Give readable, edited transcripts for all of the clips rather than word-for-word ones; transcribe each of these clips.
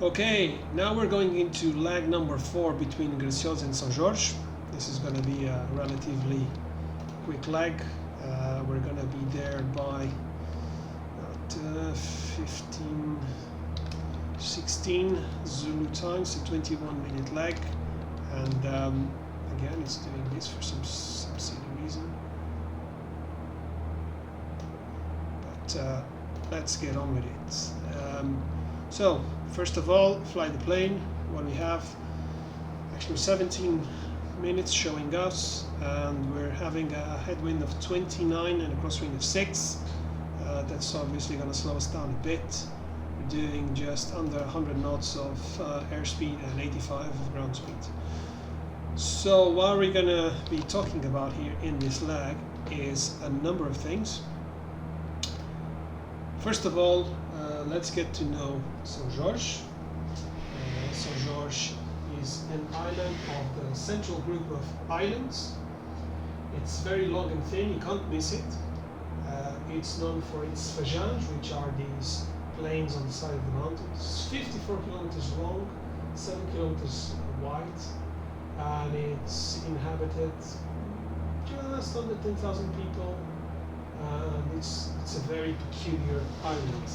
Okay, now we're going into leg number 4 between Graciosa and Sao Jorge. This is going to be a relatively quick leg. We're going to be there by about 15, 16 Zulu time, so 21-minute leg. And again, it's doing this for some silly reason. But let's get on with it. So, first of all, fly the plane. What we have, actually 17 minutes showing us, and we're having a headwind of 29 and a crosswind of 6. That's obviously going to slow us down a bit. We're doing just under 100 knots of airspeed and 85 of ground speed. So what we're going to be talking about here in this leg is a number of things. First of all, let's get to know Sao Jorge. Sao Jorge is an island of the central group of islands. It's very long and thin, you can't miss it. It's known for its fajanges, which are these plains on the side of the mountains. It's 54 kilometers long, 7 kilometers wide, and it's inhabited just under 10,000 people. It's a very peculiar island.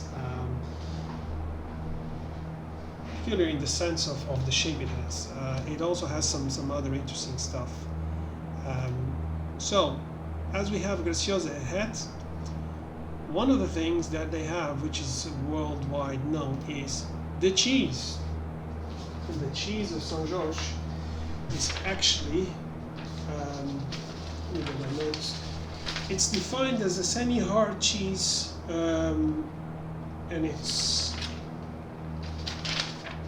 Peculiar in the sense of the shape it has. It also has some other interesting stuff. So, as we have Graciosa ahead, one of the things that they have, which is worldwide known, is the cheese. And the cheese of Sao Jorge is actually, it's defined as a semi-hard cheese, and it's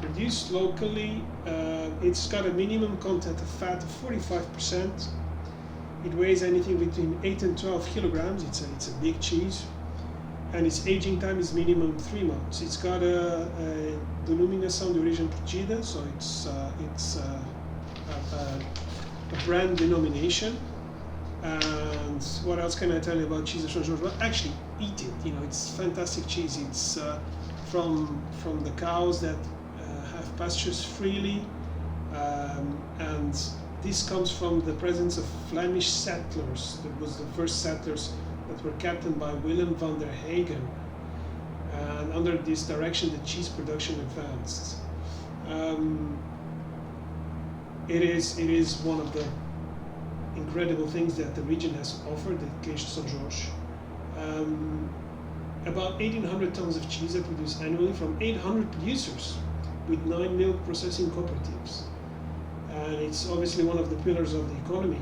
produced locally. It's got a minimum content of fat of 45%. It weighs anything between 8 and 12 kilograms. It's a big cheese, and its aging time is minimum 3 months. It's got a denominação de origem protegida, so it's a brand denomination. And what else can I tell you about cheese of Sao Jorge? Well, actually, eat it. It's fantastic cheese. It's from the cows that have pastures freely, and this comes from the presence of Flemish settlers. That was the first settlers that were captained by Willem van der Hagen, and under this direction, the cheese production advanced. It is one of the incredible things that the region has offered, the Queijo Sao Jorge. About 1,800 tons of cheese are produced annually from 800 producers with 9 milk processing cooperatives. And it's obviously one of the pillars of the economy.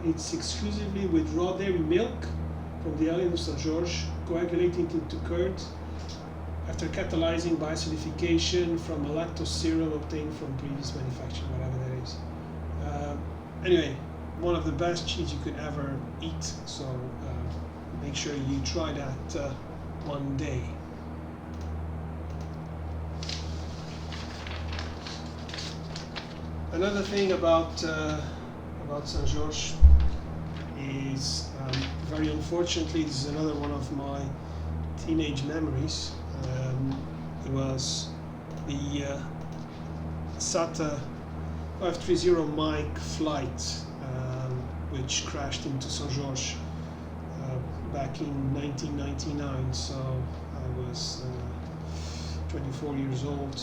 It's exclusively with raw dairy milk from the island of Sao Jorge, coagulating into curd after catalyzing biacidification from a lactose serum obtained from previous manufacture, whatever that is. Anyway, one of the best cheese you could ever eat, so make sure you try that one day. Another thing about Sao Jorge is, very unfortunately, this is another one of my teenage memories. It was the SATA 530 Mike flight, which crashed into Sao Jorge back in 1999. So I was 24 years old.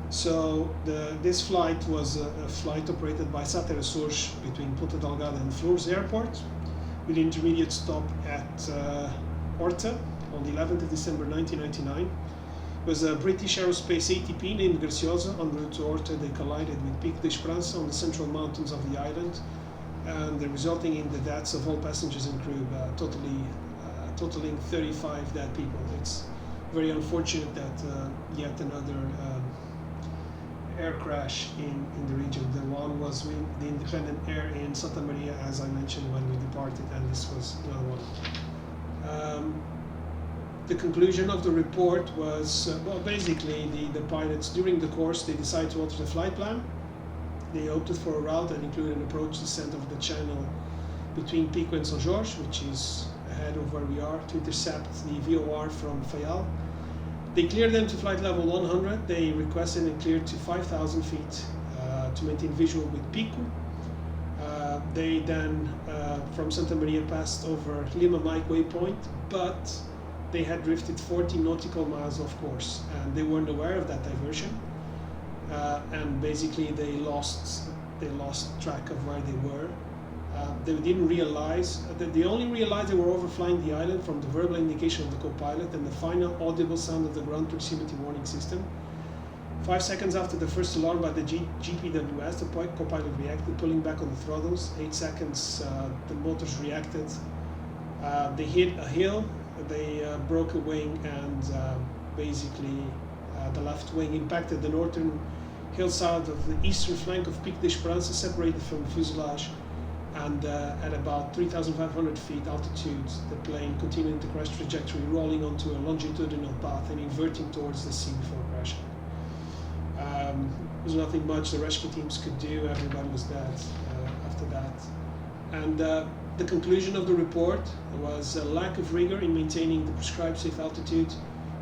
So this flight was a flight operated by SATA Resource between Ponta Delgada and Flores Airport, with an intermediate stop at Horta on the 11th of December 1999. It was a British Aerospace ATP named Graciosa. En route to Horta, they collided with Pico de Esperança on the central mountains of the island, and resulting in the deaths of all passengers and crew, totaling 35 dead people. It's very unfortunate that yet another air crash in the region. The one was with the Independent Air in Santa Maria, as I mentioned when we departed, and this was another one. The conclusion of the report was, basically the pilots, during the course, they decided to alter the flight plan. They opted for a route that included an approach descent of the channel between Pico and Sao Jorge, which is ahead of where we are, to intercept the VOR from Fayal, They cleared them to flight level 100. They requested and cleared to 5,000 feet to maintain visual with Pico. They then, from Santa Maria, passed over Lima Mike waypoint, but they had drifted 40 nautical miles off course, and they weren't aware of that diversion. And basically, they lost track of where they were. They didn't realize that they only realized they were overflying the island from the verbal indication of the co-pilot and the final audible sound of the ground proximity warning system. 5 seconds after the first alarm by the GPWS, the co-pilot reacted, pulling back on the throttles. 8 seconds, the motors reacted. They hit a hill, they broke a wing, and basically the left wing impacted the northern hillside of the eastern flank of Pic de Esperança, separated from the fuselage. And at about 3,500 feet altitude, the plane continued the crash trajectory, rolling onto a longitudinal path and inverting towards the sea before crashing. There was nothing much the rescue teams could do. Everybody was dead after that. And the conclusion of the report was a lack of rigor in maintaining the prescribed safe altitude,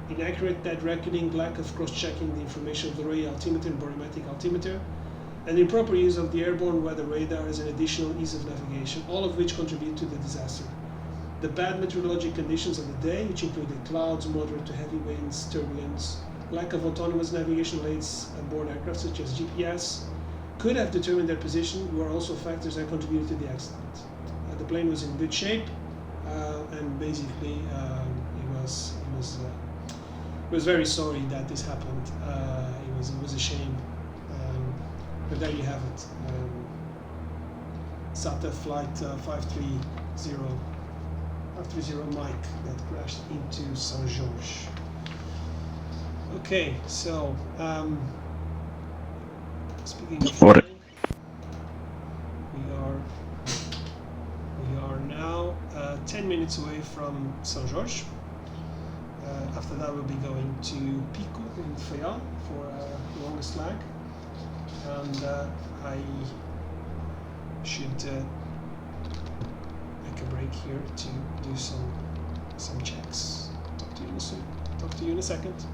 inaccurate dead reckoning, lack of cross-checking the information of the radar altimeter and barometric altimeter, and improper use of the airborne weather radar as an additional ease of navigation, all of which contribute to the disaster. The bad meteorologic conditions of the day, which included clouds, moderate to heavy winds, turbulence, lack of autonomous navigation aids aboard aircraft such as GPS, could have determined their position, were also factors that contributed to the accident. The plane was in good shape, and basically he was very sorry that this happened. It was a shame. But there you have it. SATA flight 530 Mike that crashed into Sao Jorge. Okay, so speaking of flying, we are now 10 minutes away from Sao Jorge. After that, we'll be going to Pico in Fayal for the longest lag. And I should make a break here to do some checks. Talk to you in a second.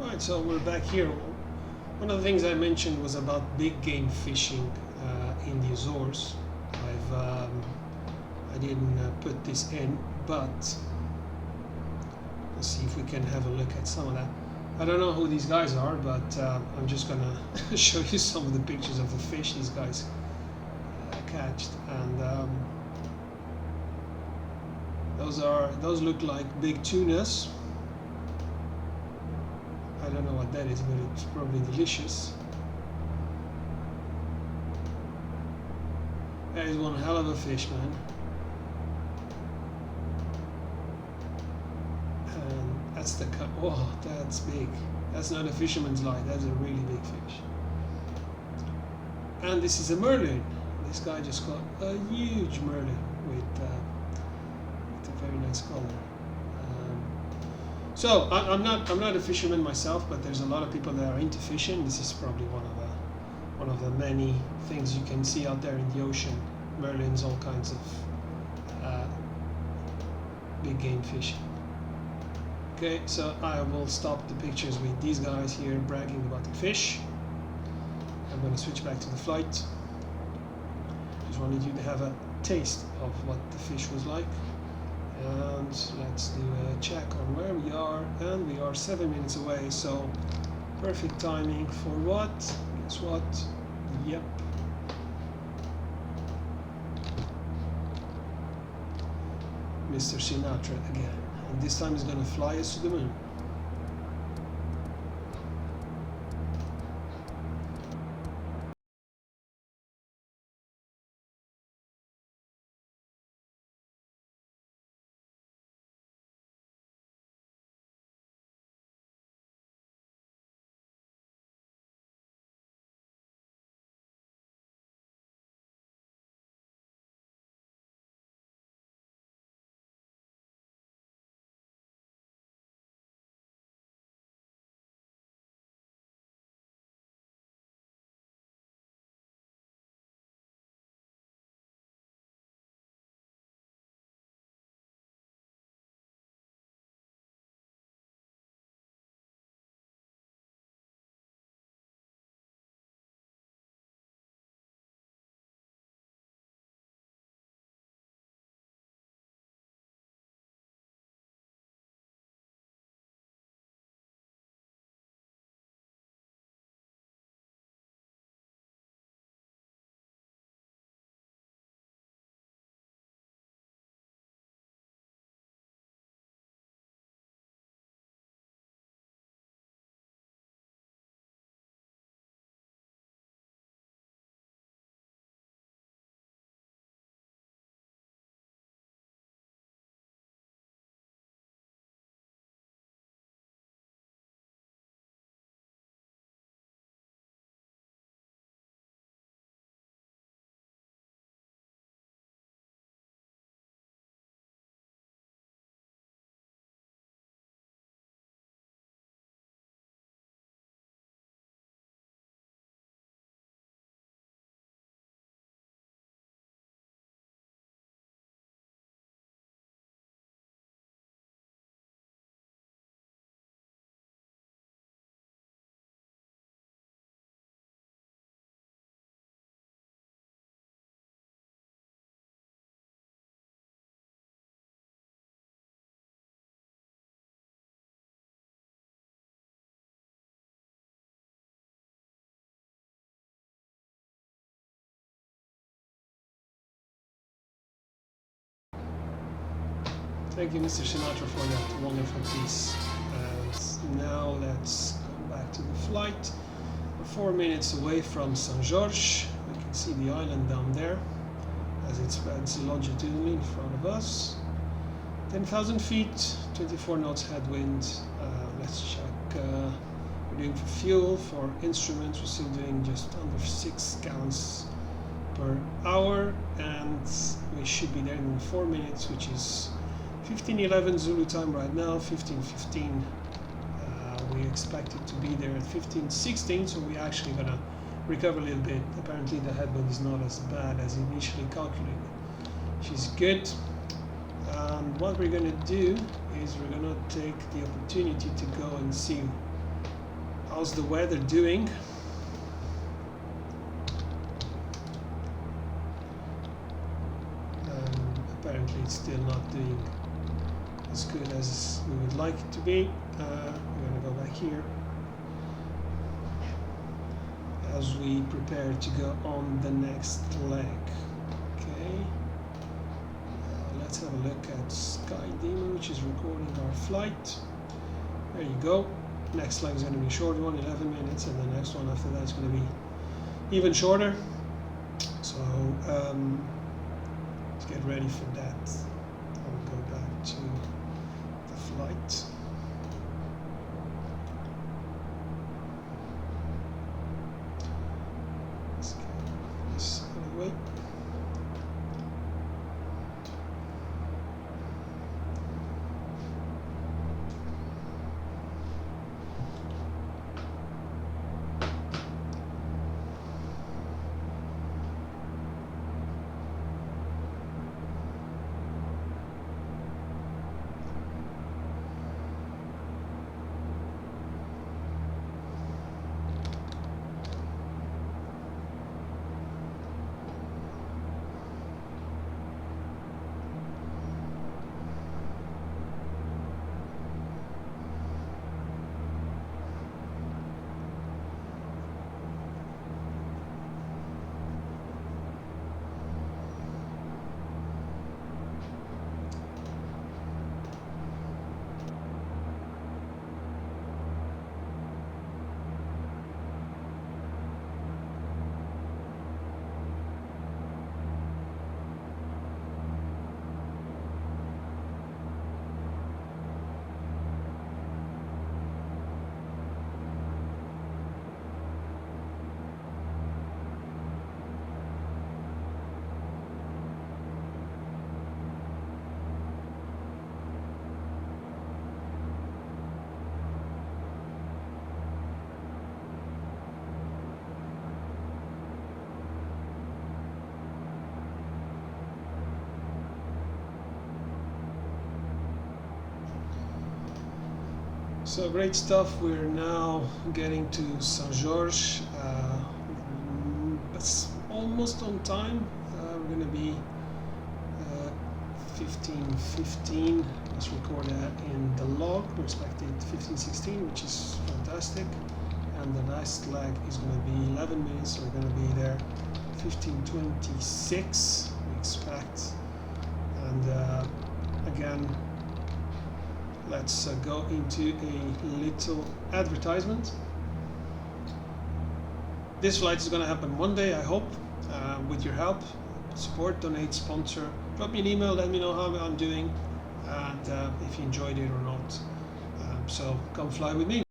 Alright, so we're back here. One of the things I mentioned was about big game fishing in the Azores. I didn't put this in, but let's see if we can have a look at some of that. I don't know who these guys are, but I'm just gonna show you some of the pictures of the fish these guys catched, and those look like big tunas. I don't know what that is, but it's probably delicious. That is one hell of a fish, man. And that's the cut. Oh, that's big. That's not a fisherman's line. That's a really big fish. And this is a merlin. This guy just caught a huge merlin with a very nice color. So I'm not a fisherman myself, but there's a lot of people that are into fishing. This is probably one of the many things you can see out there in the ocean. Merlins, all kinds of big game fishing. Okay, so I will stop the pictures with these guys here bragging about the fish. I'm going to switch back to the flight. Just wanted you to have a taste of what the fish was like. And let's do a check on where we are, and we are 7 minutes away, so perfect timing for what? Guess what? Yep. Mr. Sinatra again, and this time he's gonna fly us to the moon. Thank you, Mr. Sinatra, for that wonderful piece. And now let's go back to the flight. We're 4 minutes away from Sao Jorge. We can see the island down there as it spreads longitudinally in front of us. 10,000 feet, 24 knots headwind. Let's check. We're doing for fuel. For instruments, we're still doing just under 6 gallons per hour, and we should be there in 4 minutes, which is 15:11 Zulu time right now. 15:15. We expect it to be there at 15:16, so we're actually gonna recover a little bit. Apparently, the headwind is not as bad as initially calculated, which is good. And what we're gonna do is we're gonna take the opportunity to go and see how's the weather doing. Apparently, it's still not doing as good as we would like it to be. We're going to go back here as we prepare to go on the next leg. Okay, let's have a look at Sky Demon, which is recording our flight. There you go. Next leg is going to be a short one, 11 minutes, and the next one after that is going to be even shorter. So let's get ready for that. I'll go back to the flight. Let's get this out of the way. So great stuff. We're now getting to Sao Jorge. It's almost on time. We're going to be 15:15. Let's record that in the log. We're expected 15:16, which is fantastic. And the next leg is going to be 11 minutes, so we're going to be there 15:26. We expect. And again, let's go into a little advertisement. This flight is going to happen Monday, I hope, with your help. Support, donate, sponsor. Drop me an email, let me know how I'm doing, and if you enjoyed it or not. So come fly with me.